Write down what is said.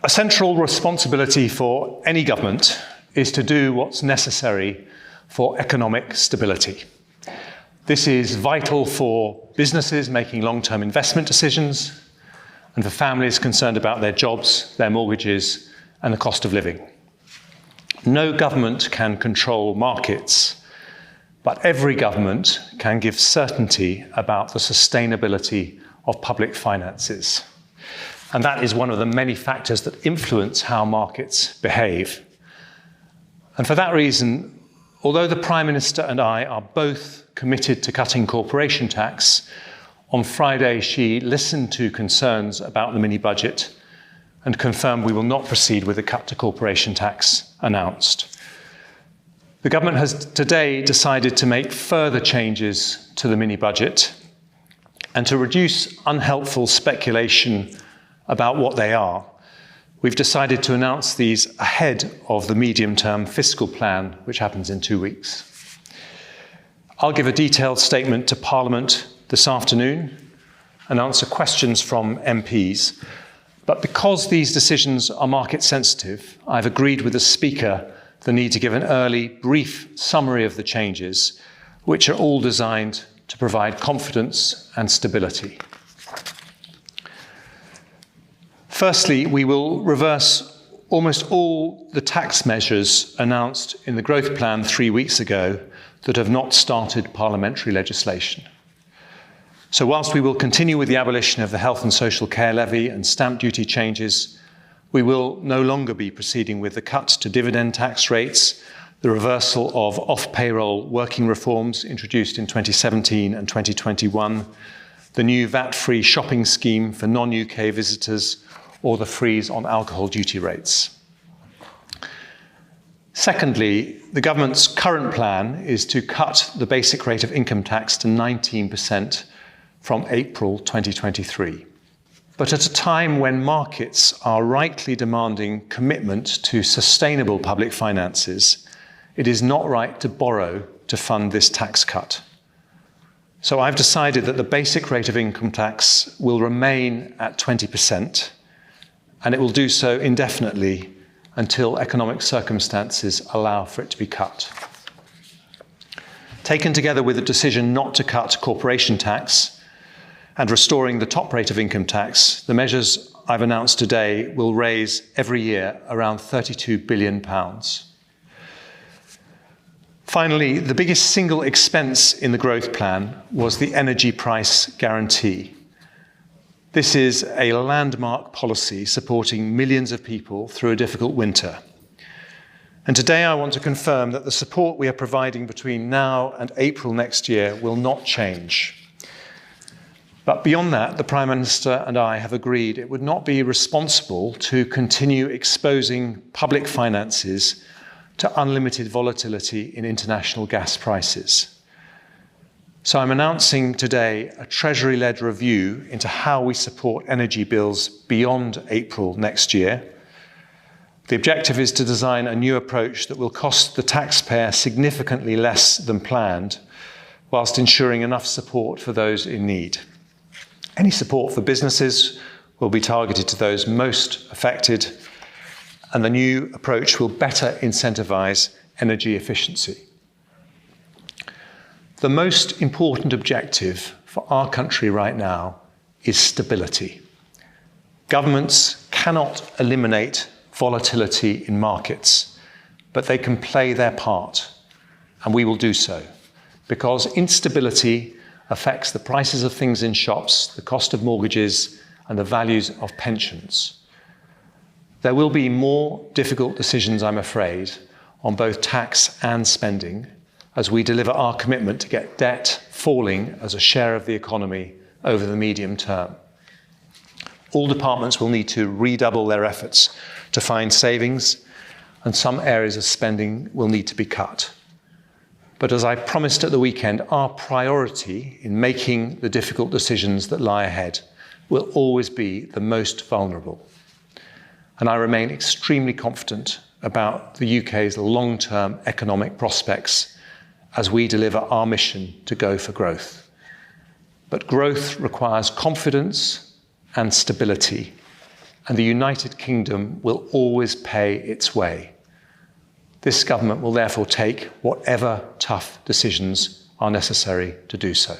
A central responsibility for any government is to do what's necessary for economic stability. This is vital for businesses making long-term investment decisions and for families concerned about their jobs, their mortgages, and the cost of living. No government can control markets, but every government can give certainty about the sustainability of public finances. And that is one of the many factors that influence how markets behave. And for that reason, although the Prime Minister and I are both committed to cutting corporation tax, on Friday she listened to concerns about the mini-budget and confirmed we will not proceed with the cut to corporation tax announced. The government has today decided to make further changes to the mini-budget and to reduce unhelpful speculation about what they are. We've decided to announce these ahead of the medium-term fiscal plan, which happens in 2 weeks. I'll give a detailed statement to Parliament this afternoon and answer questions from MPs. But because these decisions are market sensitive, I've agreed with the Speaker the need to give an early, brief summary of the changes, which are all designed to provide confidence and stability. Firstly, we will reverse almost all the tax measures announced in the growth plan 3 weeks ago that have not started parliamentary legislation. So whilst we will continue with the abolition of the health and social care levy and stamp duty changes, we will no longer be proceeding with the cut to dividend tax rates, the reversal of off-payroll working reforms introduced in 2017 and 2021, the new VAT-free shopping scheme for non-UK visitors, or the freeze on alcohol duty rates. Secondly, the government's current plan is to cut the basic rate of income tax to 19% from April 2023. But at a time when markets are rightly demanding commitment to sustainable public finances, it is not right to borrow to fund this tax cut. So I've decided that the basic rate of income tax will remain at 20%, and it will do so indefinitely until economic circumstances allow for it to be cut. Taken together with the decision not to cut corporation tax and restoring the top rate of income tax, the measures I've announced today will raise every year around £32 billion. Finally, the biggest single expense in the growth plan was the energy price guarantee. This is a landmark policy supporting millions of people through a difficult winter. And today I want to confirm that the support we are providing between now and April next year will not change. But beyond that, the Prime Minister and I have agreed it would not be responsible to continue exposing public finances to unlimited volatility in international gas prices. So I'm announcing today a Treasury-led review into how we support energy bills beyond April next year. The objective is to design a new approach that will cost the taxpayer significantly less than planned, whilst ensuring enough support for those in need. Any support for businesses will be targeted to those most affected, and the new approach will better incentivise energy efficiency. The most important objective for our country right now is stability. Governments cannot eliminate volatility in markets, but they can play their part, and we will do so, because instability affects the prices of things in shops, the cost of mortgages, and the values of pensions. There will be more difficult decisions, I'm afraid, on both tax and spending, as we deliver our commitment to get debt falling as a share of the economy over the medium term. All departments will need to redouble their efforts to find savings, and some areas of spending will need to be cut. But as I promised at the weekend, our priority in making the difficult decisions that lie ahead will always be the most vulnerable. And I remain extremely confident about the UK's long-term economic prospects as we deliver our mission to go for growth. But growth requires confidence and stability, and the United Kingdom will always pay its way. This government will therefore take whatever tough decisions are necessary to do so.